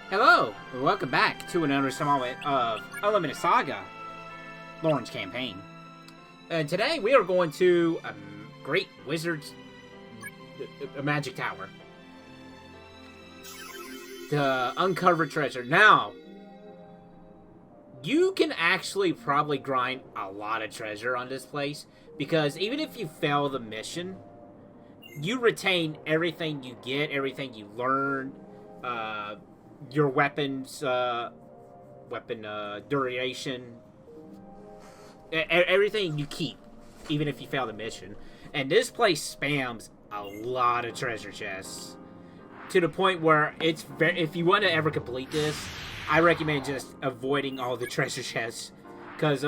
Hello, and welcome back to another installment of Unlimited Saga, Lauren's campaign. And today we are going to a great wizard's a magic tower to uncover treasure. Now, you can actually probably grind a lot of treasure on this place because even if you fail the mission, you retain everything you get, everything you learn, your weapons, weapon duration, everything you keep, even if you fail the mission. And this place spams a lot of treasure chests to the point where it's if you want to ever complete this, I recommend just avoiding all the treasure chests because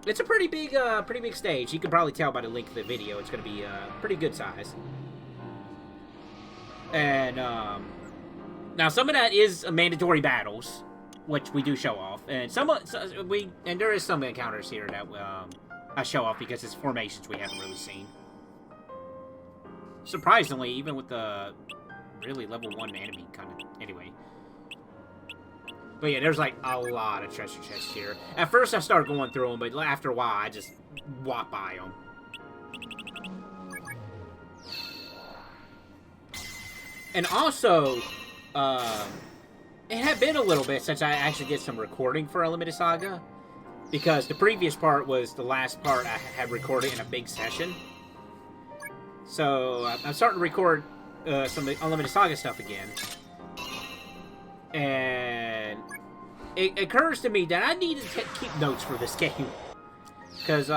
it's a pretty big stage. You can probably tell by the length of the video. It's going to be pretty good size. And now some of that is mandatory battles, which we do show off, and there is some encounters here that I show off because it's formations we haven't really seen. Surprisingly, even with the really level 1 enemy kind of anyway. But yeah, there's like a lot of treasure chests here. At first I started going through them, but after a while I just walk by them. And also, it had been a little bit since I actually did some recording for Unlimited Saga, because the previous part was the last part I had recorded in a big session. So I'm starting to record some Unlimited Saga stuff again. And it occurs to me that I need to keep notes for this game. Because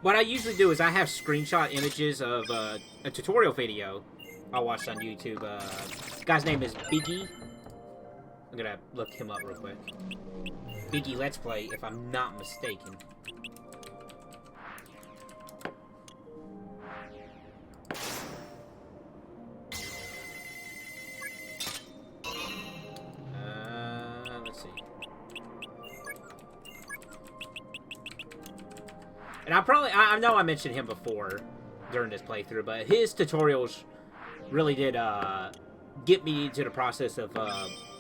what I usually do is I have screenshot images of a tutorial video I watched on YouTube. Guy's name is Biggie. I'm gonna look him up real quick. Biggie Let's Play, if I'm not mistaken. Let's see. And I know I mentioned him before during this playthrough, but his tutorials really did get me into the process of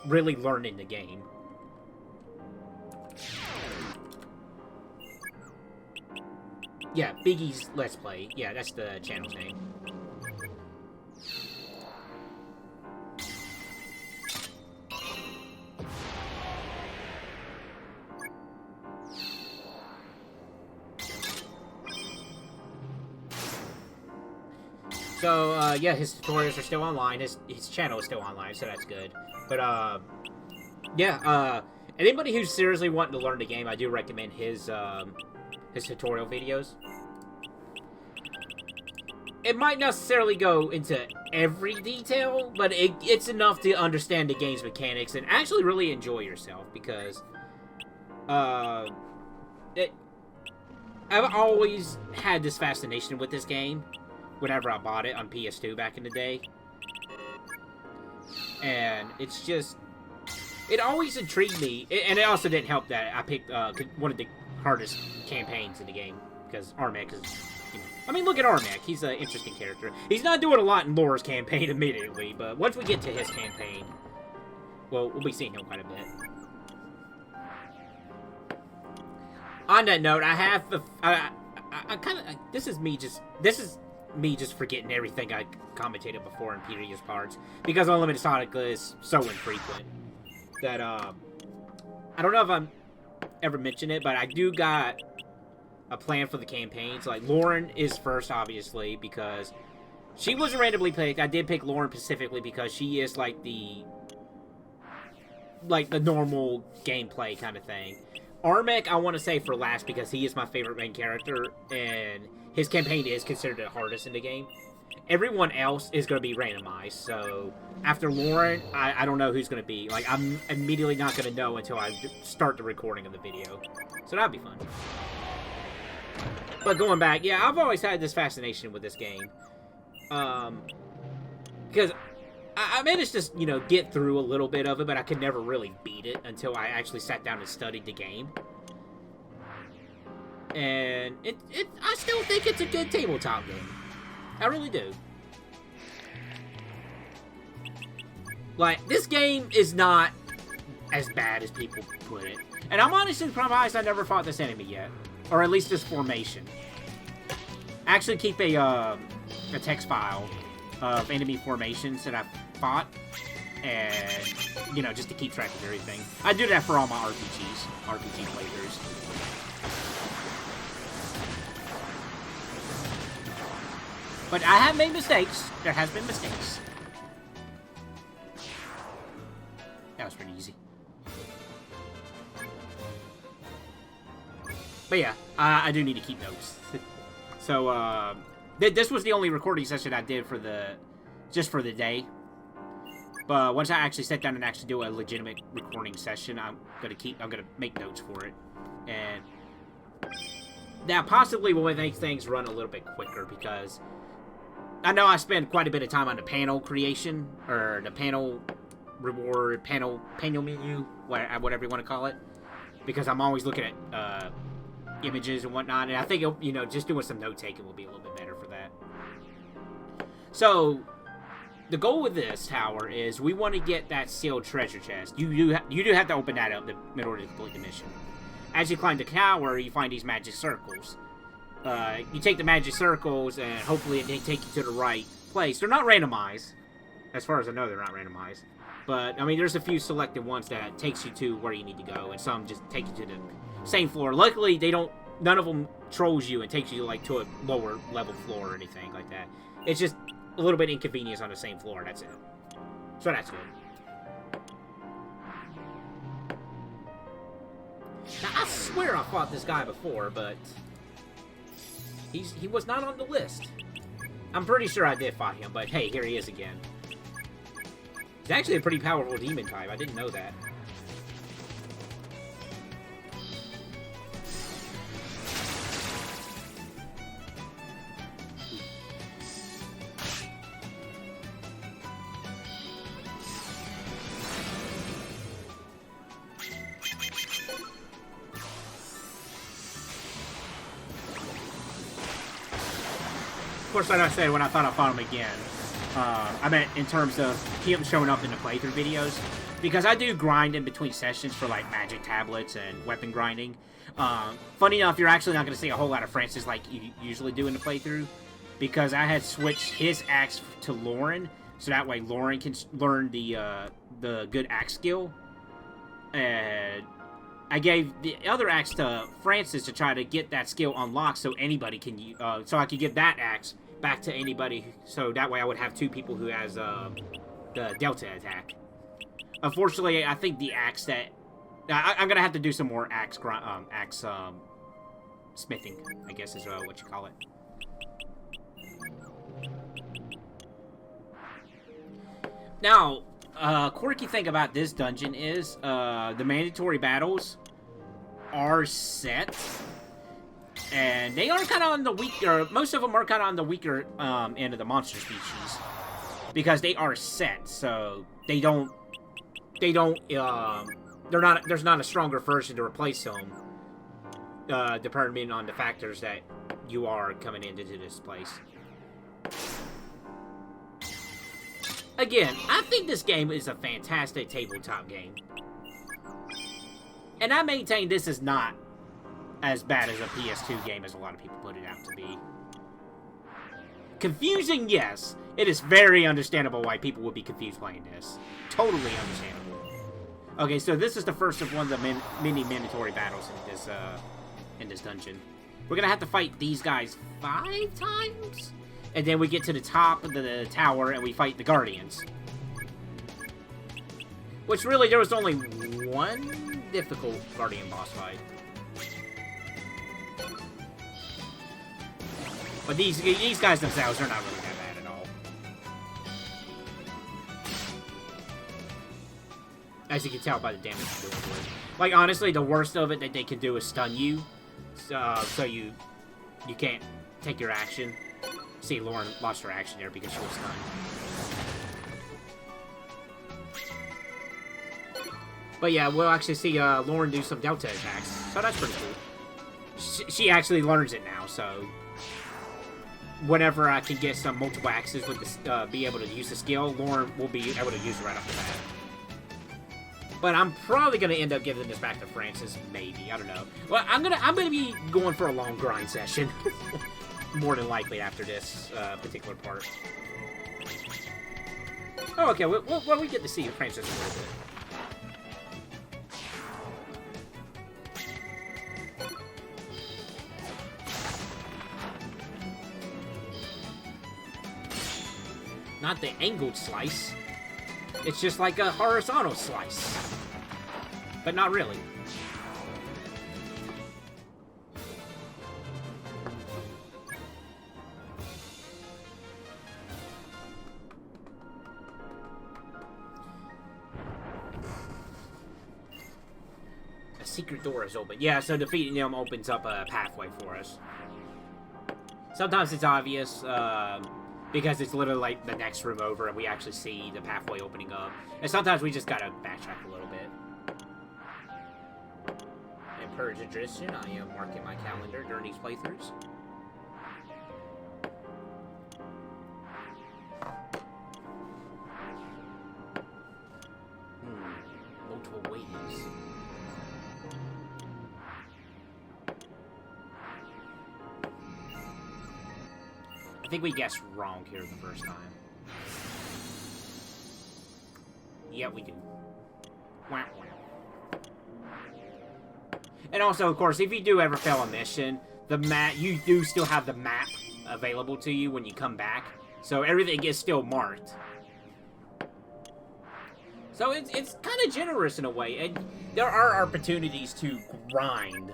really learning the game. Yeah, Biggie's Let's Play. Yeah, that's the channel's name. So, yeah, his tutorials are still online. His channel is still online, so that's good. But, yeah, anybody who's seriously wanting to learn the game, I do recommend his tutorial videos. It might not necessarily go into every detail, but it's enough to understand the game's mechanics and actually really enjoy yourself, because, I've always had this fascination with this game whenever I bought it on PS2 back in the day. And it's just, it always intrigued me. And it also didn't help that I picked one of the hardest campaigns in the game, because Armek is, you know, I mean, look at Armek. He's an interesting character. He's not doing a lot in Laura's campaign immediately, but once we get to his campaign, well, we'll be seeing him quite a bit. On that note, I have, I kind of, this is me just forgetting everything I commentated before in previous parts, because Unlimited Saga is so infrequent that I don't know if I'm ever mentioned it, but I do got a plan for the campaigns. Like, Lauren is first, obviously, because she wasn't randomly picked. I did pick Lauren specifically because she is like the normal gameplay kind of thing. Armek, I want to say for last because he is my favorite main character, and his campaign is considered the hardest in the game. Everyone else is going to be randomized, so after Lauren, I don't know who's going to be. Like, I'm immediately not going to know until I start the recording of the video. So that'd be fun. But going back, yeah, I've always had this fascination with this game. Because I managed to, you know, get through a little bit of it, but I could never really beat it until I actually sat down and studied the game. And I still think it's a good tabletop game. I really do. Like, this game is not as bad as people put it. And I'm honestly surprised I never fought this enemy yet. Or at least this formation. I actually keep a text file of enemy formations that I've fought. And, you know, just to keep track of everything. I do that for all my RPG playthroughs. But I have made mistakes. There has been mistakes. That was pretty easy. But yeah, I do need to keep notes. So, this was the only recording session I did for just for the day. But once I actually sit down and actually do a legitimate recording session, I'm gonna make notes for it. And that possibly will make things run a little bit quicker, because I know I spend quite a bit of time on the panel creation, or the panel reward, panel menu, whatever you want to call it, because I'm always looking at images and whatnot, and I think, you know, just doing some note-taking will be a little bit better for that. So, the goal with this tower is we want to get that sealed treasure chest. You do have to open that up in order to complete the mission. As you climb the tower, you find these magic circles. You take the magic circles, and hopefully they take you to the right place. They're not randomized. As far as I know, they're not randomized. But, I mean, there's a few selected ones that takes you to where you need to go, and some just take you to the same floor. Luckily, none of them trolls you and takes you, like, to a lower level floor or anything like that. It's just a little bit inconvenience on the same floor, that's it. So that's good. Now, I swear I fought this guy before, but he was not on the list. I'm pretty sure I did fight him, but hey, here he is again. He's actually a pretty powerful demon type. I didn't know that. Of course, like I said, when I thought I fought him again, I meant in terms of him showing up in the playthrough videos, because I do grind in between sessions for, like, magic tablets and weapon grinding. Funny enough, you're actually not going to see a whole lot of Francis like you usually do in the playthrough, because I had switched his axe to Lauren, so that way Lauren can learn the good axe skill, and I gave the other axe to Francis to try to get that skill unlocked so anybody can, so I could give that axe back to anybody, so that way I would have two people who has the Delta attack. Unfortunately, I think the axe that I'm gonna have to do some more axe smithing, I guess is what you call it. Now, quirky thing about this dungeon is the mandatory battles are set, and they are kind of on the weaker. Most of them are kind of on the weaker end of the monster species, because they are set, so they don't. They're not. There's not a stronger version to replace them, depending on the factors that you are coming into this place. Again, I think this game is a fantastic tabletop game. And I maintain this is not as bad as a PS2 game as a lot of people put it out to be. Confusing, yes. It is very understandable why people would be confused playing this. Totally understandable. Okay, so this is the first of one of the mini mandatory battles in this dungeon. We're gonna have to fight these guys 5 times? And then we get to the top of the tower and we fight the Guardians. Which really, there was only one difficult Guardian boss fight. But these guys themselves are not really that bad at all. As you can tell by the damage they're doing to it. Like, honestly, the worst of it that they can do is stun you. So you can't take your action. See, Lauren lost her action there because she was stunned. But yeah, we'll actually see Lauren do some Delta attacks. So that's pretty cool. She actually learns it now, so... whenever I can get some multiple axes with this, be able to use the skill, Lauren will be able to use it right off the bat. But I'm probably gonna end up giving this back to Francis, maybe. I don't know. Well, I'm gonna be going for a long grind session, more than likely after this particular part. Oh, okay. Well, we get to see Francis a little bit. Not the angled slice. It's just like a horizontal slice. But not really. A secret door is open. Yeah, so defeating them opens up a pathway for us. Sometimes it's obvious, because it's literally like the next room over and we actually see the pathway opening up. And sometimes we just gotta backtrack a little bit. And per tradition, I am marking my calendar during these playthroughs. Multiple ways. I think we guessed wrong here the first time. Yeah, we do. Wah, wah. And also, of course, if you do ever fail a mission, you do still have the map available to you when you come back. So everything is still marked. So it's kind of generous in a way. And there are opportunities to grind.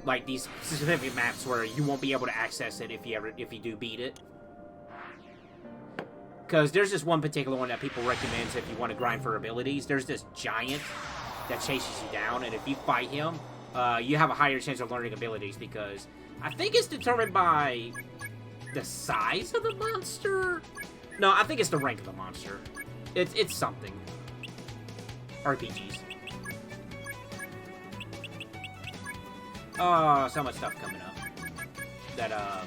Like these specific maps where you won't be able to access it if you do beat it. Because there's this one particular one that people recommend if you want to grind for abilities. There's this giant that chases you down, and if you fight him, you have a higher chance of learning abilities because I think it's determined by the size of the monster. No, I think it's the rank of the monster. It's something. RPGs. Oh, so much stuff coming up that I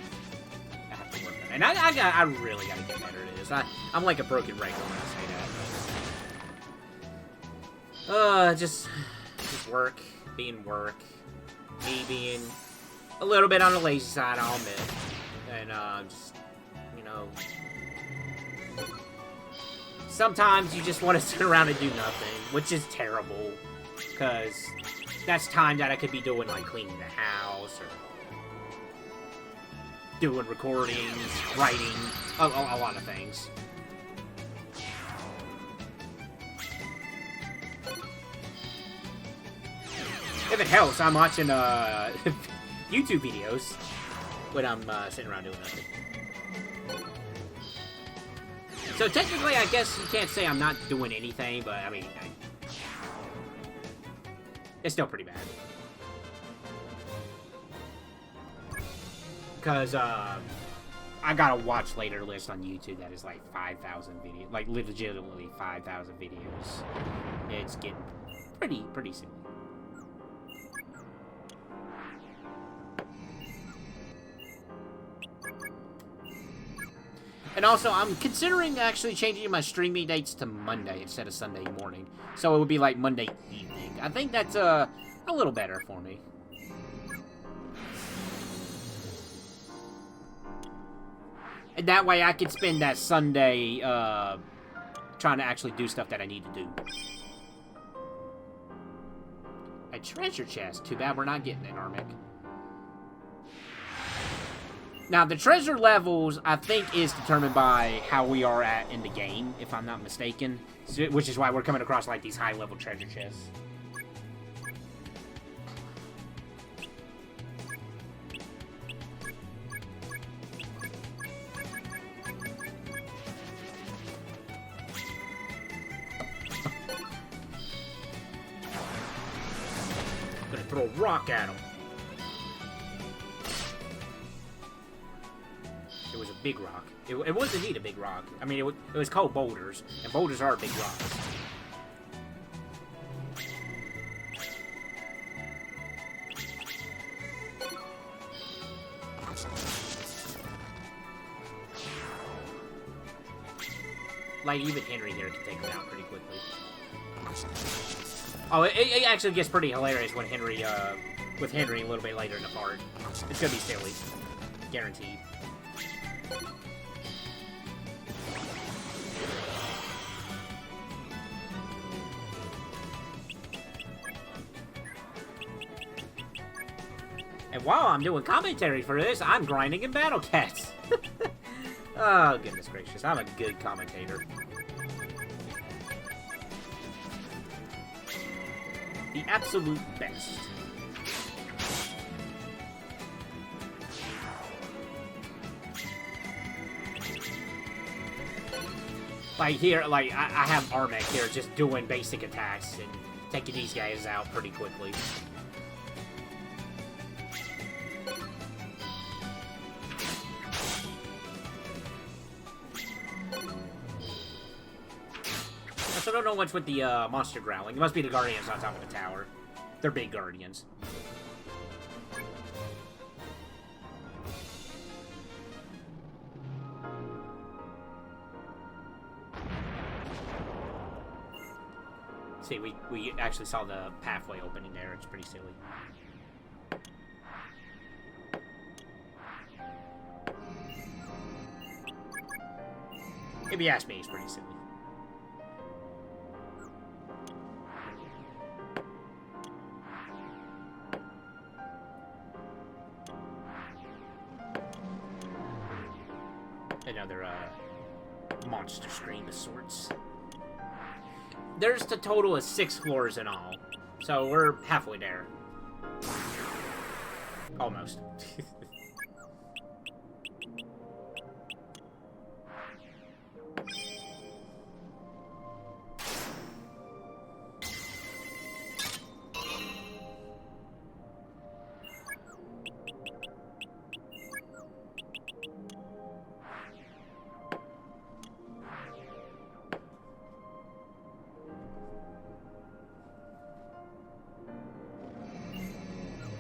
have to work on, and I really gotta get better at this. I'm like a broken record when I say that. Just work, being work, me being a little bit on the lazy side, I'll admit, and just sometimes you just want to sit around and do nothing, which is terrible, because that's time that I could be doing, like, cleaning the house, or doing recordings, writing, a lot of things. If it helps, I'm watching, YouTube videos when I'm, sitting around doing nothing. So technically, I guess you can't say I'm not doing anything, but, I mean, it's still pretty bad. Because, I got a watch later list on YouTube that is like 5,000 videos. Like, legitimately 5,000 videos. It's getting pretty silly. And also, I'm considering actually changing my streaming dates to Monday instead of Sunday morning. So it would be like Monday evening. I think that's a little better for me. And that way I can spend that Sunday trying to actually do stuff that I need to do. A treasure chest. Too bad we're not getting it, Armic. Now, the treasure levels, I think, is determined by how we are at in the game, if I'm not mistaken. So, which is why we're coming across, like, these high-level treasure chests. I'm gonna throw a rock at him. It was a big rock. It was indeed a big rock. I mean, it was called boulders, and boulders are big rocks. like, even Henry here can take him out pretty quickly. Oh, it actually gets pretty hilarious when Henry, with Henry a little bit later in the part. It's gonna be silly. Guaranteed. And while I'm doing commentary for this, I'm grinding in Battle Cats. Oh, goodness gracious. I'm a good commentator. The absolute best. Like here, like, I have Armek here just doing basic attacks and taking these guys out pretty quickly. I don't know what's with the monster growling. It must be the guardians on top of the tower. They're big guardians. See, we actually saw the pathway opening there. It's pretty silly. If you ask me, it's pretty silly. Another monster scream of sorts. There's a total of 6 floors in all, so we're halfway there. Almost.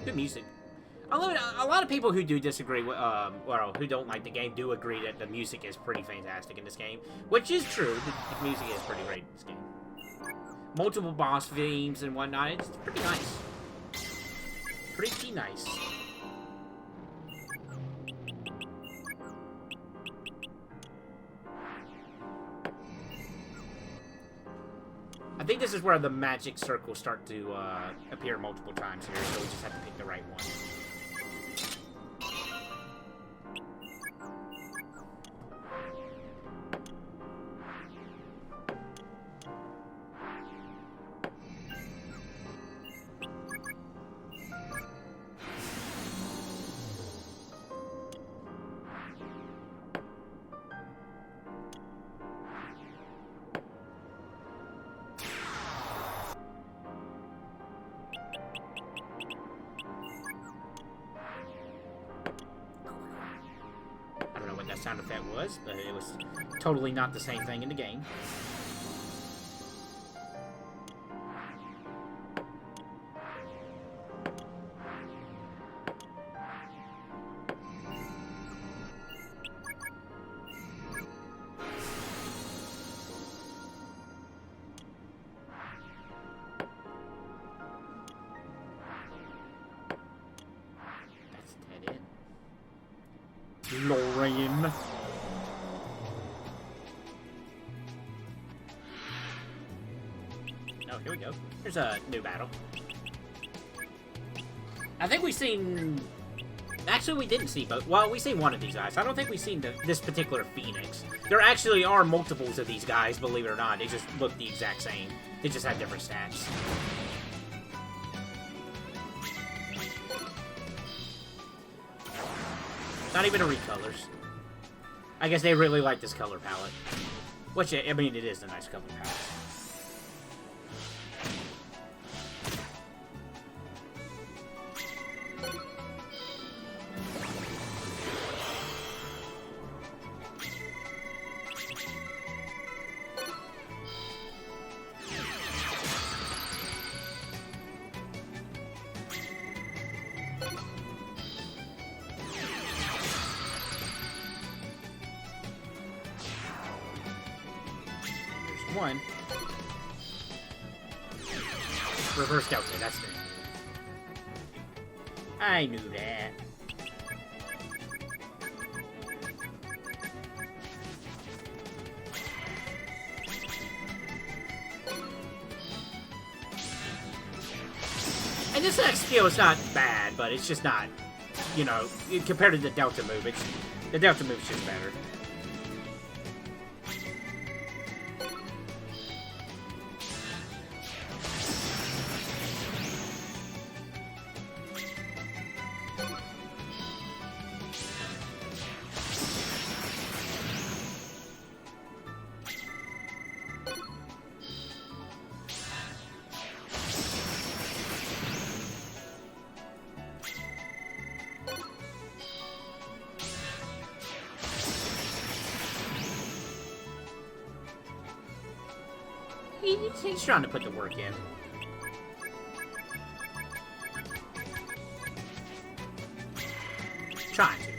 Good music. A lot of people who do disagree with, well, who don't like the game do agree that the music is pretty fantastic in this game, which is true. The music is pretty great in this game. Multiple boss themes and whatnot. It's pretty nice. Pretty nice. I think this is where the magic circles start to appear multiple times here, so we just have to pick the right one. Sound effect was, but it was totally not the same thing in the game. Lorraine. Oh, here we go. Here's a new battle. I think we've seen... Actually, we didn't see both. Well, we've seen one of these guys. I don't think we've seen this particular Phoenix. There actually are multiples of these guys, believe it or not. They just look the exact same. They just have different stats. Not even a recolors. I guess they really like this color palette. Which, I mean, it is a nice color palette. one. Reverse Delta, that's it. I knew that. And this next skill is not bad, but it's just not, you know, compared to the Delta move, the Delta move's just better. He's trying to put the work in. Trying to.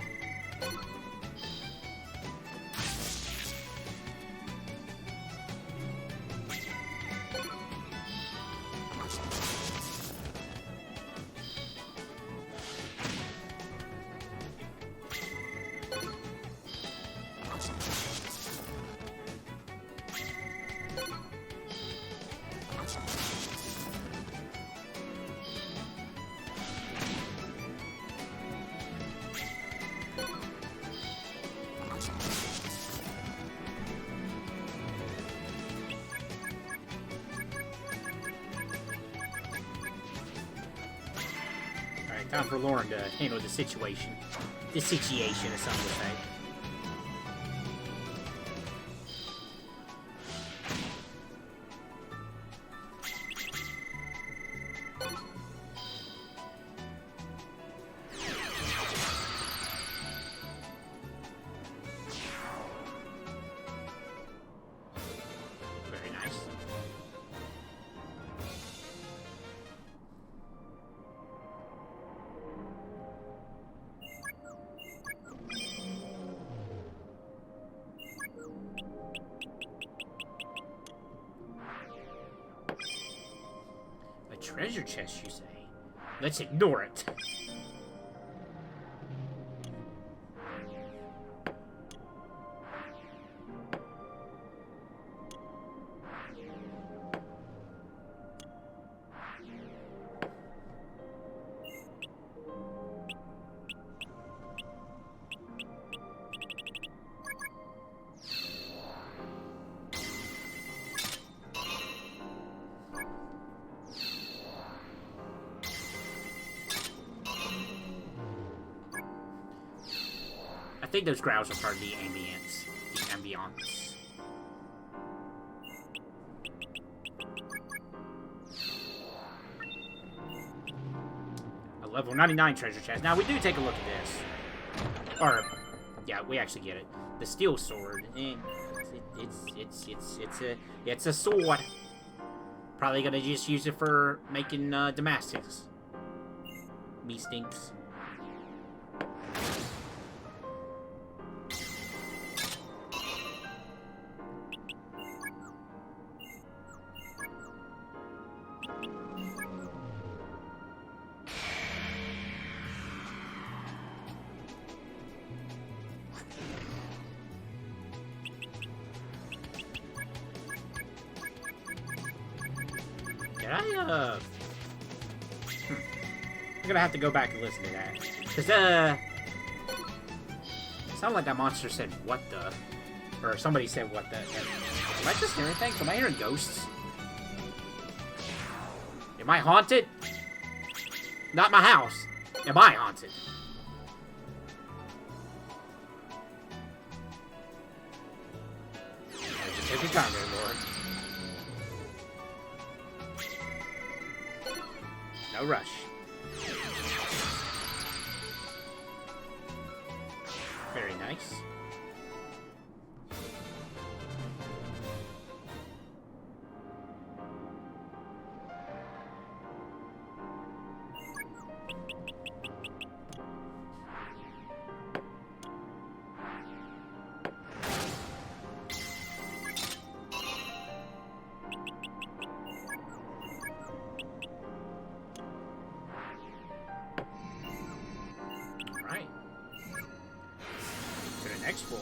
Time for Lauren to handle the situation. This situation, as some would say. Very nice. Treasure chest, you say? Let's ignore it. I think those growls are part of the ambience. The ambiance. A level 99 treasure chest. Now, we do take a look at this. Or, yeah, we actually get it. The steel sword. It's a sword. Probably gonna just use it for making Damascus. Me stinks. I'm gonna have to go back and listen to that. Cause, it sounded like that monster said, what the? Or somebody said, what the? Am I just hearing things? Am I hearing ghosts? Am I haunted? Not my house. Am I haunted? Just take your time there, Lord. No rush. Very nice. next floor.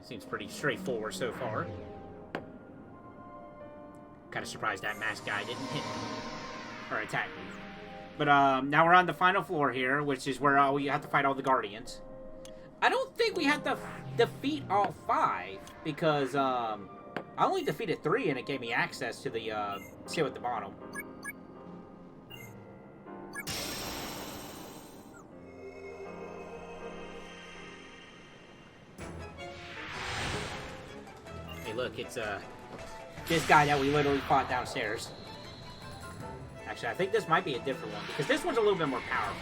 Seems pretty straightforward so far. Kind of surprised that masked guy didn't hit me or attack me. But now we're on the final floor here, which is where we have to fight all the Guardians. I don't think we have to defeat all 5 because I only defeated 3 and it gave me access to the seal at the bottom. Look, it's this guy that we literally fought downstairs. Actually, I think this might be a different one because this one's a little bit more powerful.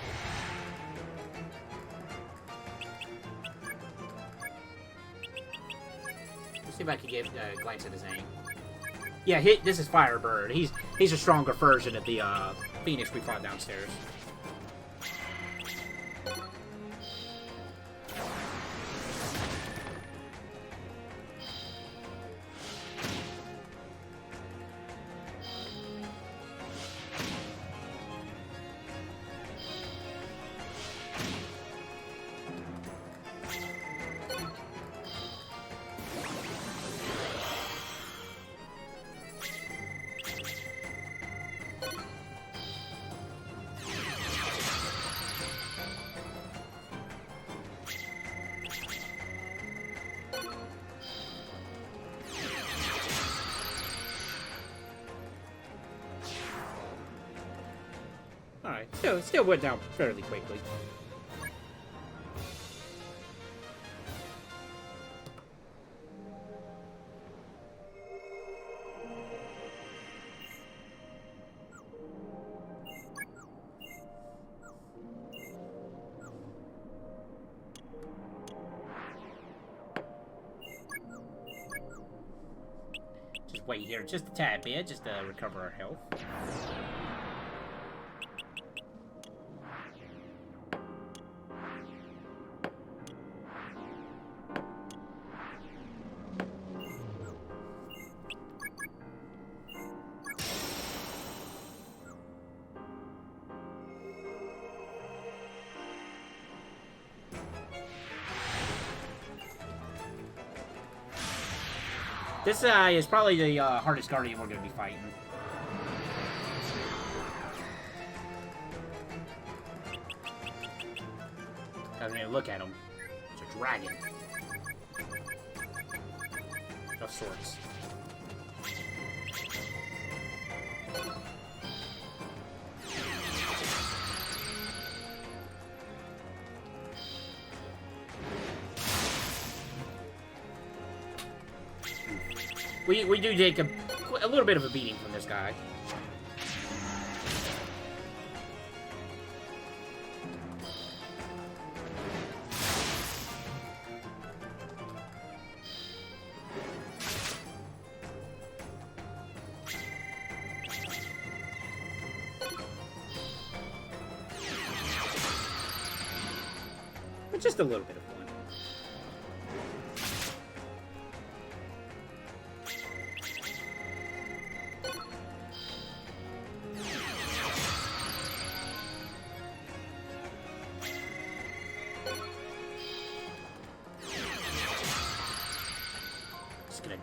Let's see if I can get a glance at his name. Yeah, this is Firebird. He's a stronger version of the Phoenix we fought downstairs. Alright, still went down fairly quickly. Just wait here just a tad bit, just to recover our health. This is probably the hardest Guardian we're going to be fighting. I mean, look at him. It's a dragon. Of sorts. We do take a little bit of a beating from this guy. But just a little bit of fun.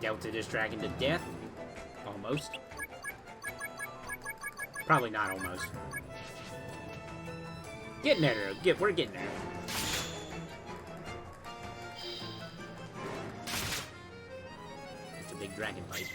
Delta this dragon to death. Almost. Probably not almost. Getting there. We're getting there. It's a big dragon fight.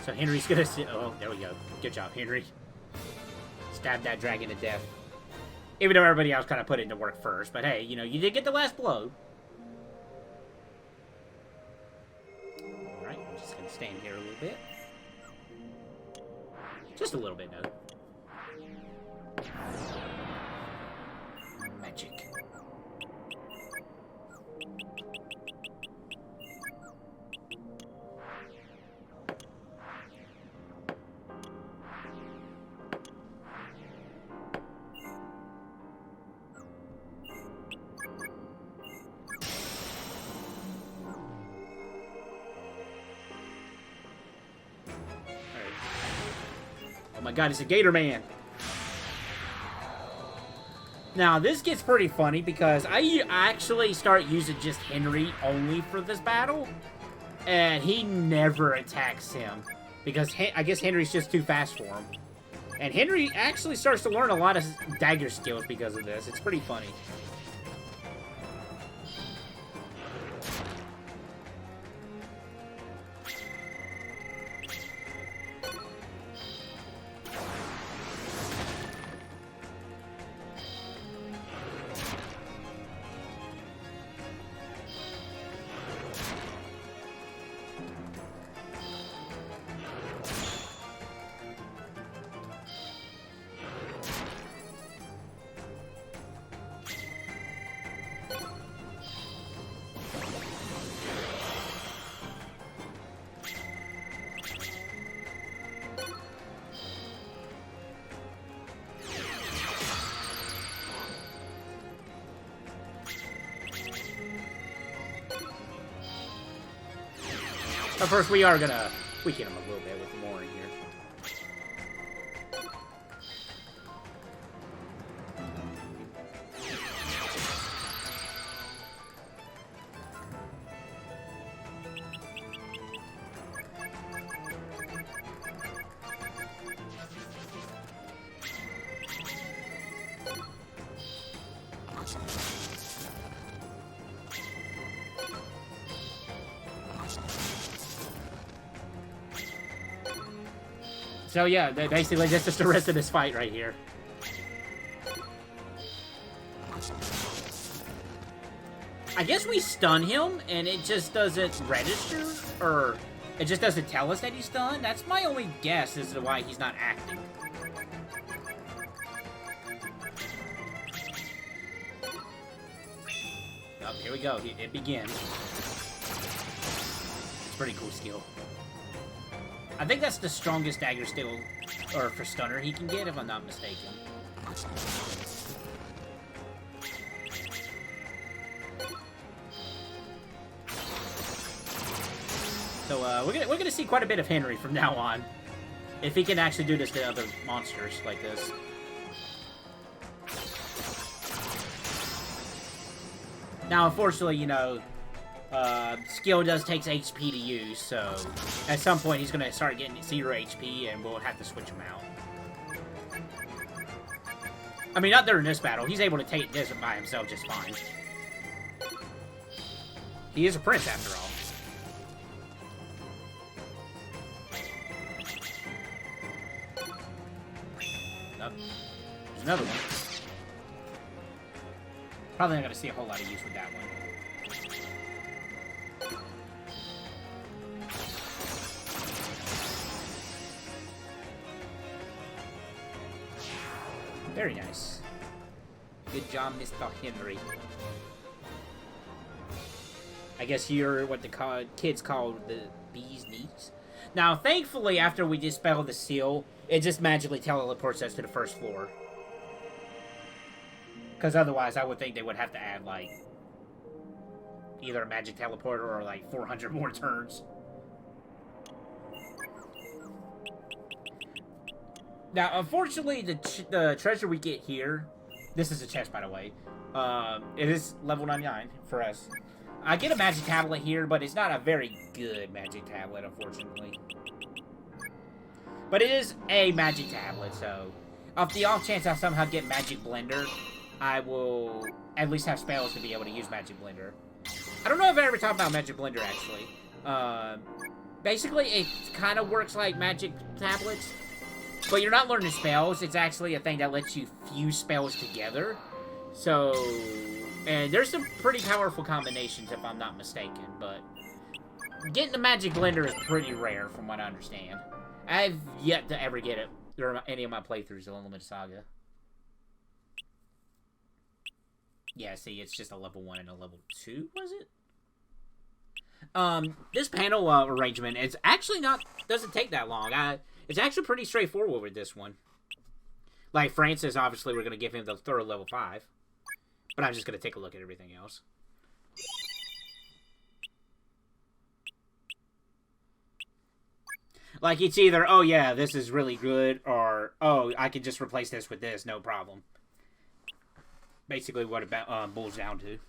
So Henry's gonna sit. Oh, there we go. Good job, Henry. Stab that dragon to death. Even though everybody else kind of put it into work first. But hey, you know, you did get the last blow. Alright, I'm just gonna stand here a little bit. Just a little bit, no. Magic. Oh my god, it's a Gator Man. Now, this gets pretty funny because I actually start using just Henry only for this battle. And he never attacks him. Because I guess Henry's just too fast for him. And Henry actually starts to learn a lot of dagger skills because of this. It's pretty funny. But first, we are gonna weaken him a little bit with more in here. So yeah, basically that's just the rest of this fight right here. I guess we stun him and it just doesn't register, or it just doesn't tell us that he's stunned. That's my only guess as to why he's not acting. Oh, here we go. It begins. It's a pretty cool skill. I think that's the strongest dagger skill, or for stunner he can get, if I'm not mistaken. So we're gonna see quite a bit of Henry from now on, if he can actually do this to other monsters like this. Now, unfortunately, you know, skill does take HP to use, so at some point he's gonna start getting 0 HP, and we'll have to switch him out. I mean, not during this battle. He's able to take this by himself just fine. He is a prince, after all. Nope. There's another one. Probably not gonna see a whole lot of use with that one. Very nice. Good job, Mr. Henry. I guess you're what the kids call the bee's knees. Now, thankfully, after we dispel the seal, it just magically teleports us to the first floor. Because otherwise, I would think they would have to add, like, either a magic teleporter or, like, 400 more turns. Now, unfortunately, the treasure we get here, this is a chest, by the way, it is level 99 for us. I get a magic tablet here, but it's not a very good magic tablet, unfortunately. But it is a magic tablet, so off the off chance I somehow get Magic Blender, I will at least have spells to be able to use Magic Blender. I don't know if I ever talked about Magic Blender, actually. Basically, it kind of works like magic tablets, but you're not learning spells. It's actually a thing that lets you fuse spells together. So, and there's some pretty powerful combinations if I'm not mistaken, but getting the magic blender is pretty rare from what I understand. I've yet to ever get it during any of my playthroughs of Unlimited Saga. Yeah, see, it's just a level 1 and a level 2, was it? This panel arrangement is actually doesn't take that long. It's actually pretty straightforward with this one. Like Francis, obviously, we're gonna give him the thorough level 5, but I'm just gonna take a look at everything else. Like it's either, oh yeah, this is really good, or oh, I can just replace this with this, no problem. Basically, what it boils down to.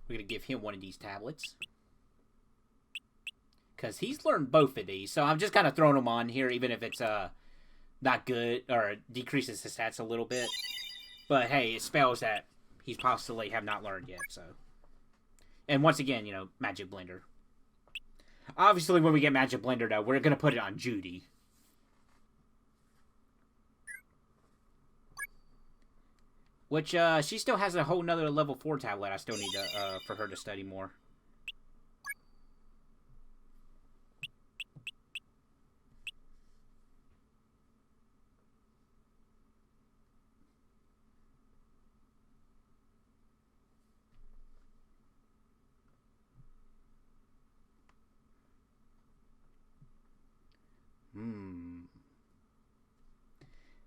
We're going to give him one of these tablets. Because he's learned both of these. So I'm just kind of throwing them on here, even if it's not good, or decreases his stats a little bit. But hey, it spells that he's possibly have not learned yet, so. And once again, you know, Magic Blender. Obviously, when we get Magic Blender, though, we're going to put it on Judy. Which, she still has a whole nother level 4 tablet I still need to, for her to study more.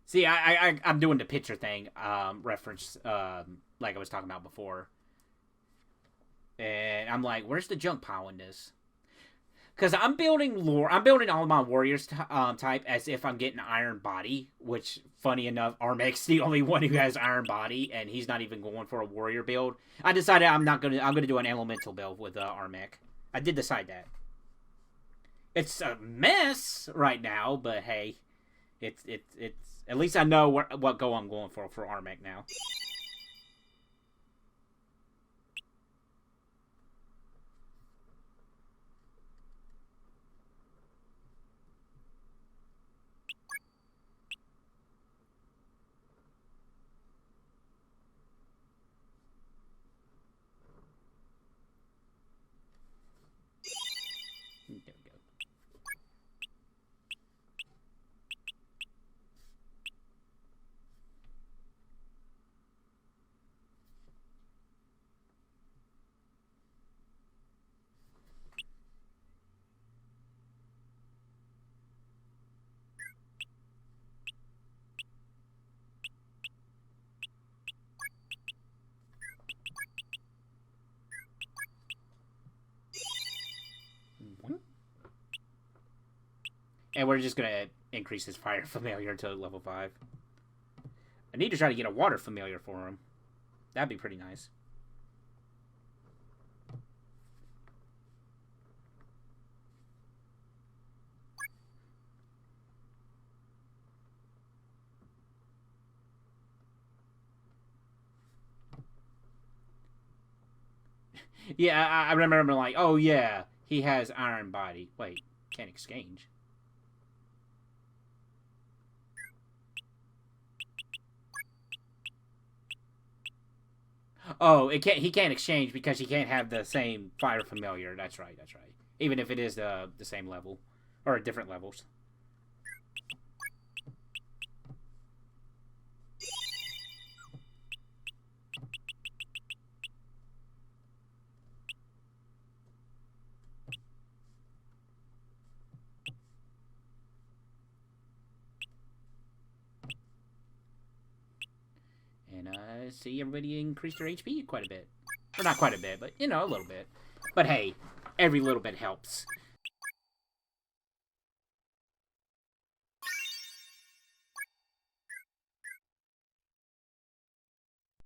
See, I'm doing the picture thing, reference, like I was talking about before. And I'm like, where's the junk pile in this? Because I'm building lore. I'm building all my warriors type as if I'm getting Iron Body, which, funny enough, Armek's the only one who has Iron Body, and he's not even going for a warrior build. I decided I'm gonna do an elemental build with Armek. I did decide that. It's a mess right now, but hey, it's at least I know what I'm going for Armek now. There we go. And we're just gonna increase his fire familiar to level 5. I need to try to get a water familiar for him. That'd be pretty nice. Yeah, I remember like, oh yeah, he has Iron Body. Wait, can't exchange. Oh, he can't exchange because he can't have the same fire familiar. That's right. Even if it is the same level or different levels. And see, everybody increased their HP quite a bit. Or not quite a bit, but, you know, a little bit. But hey, every little bit helps.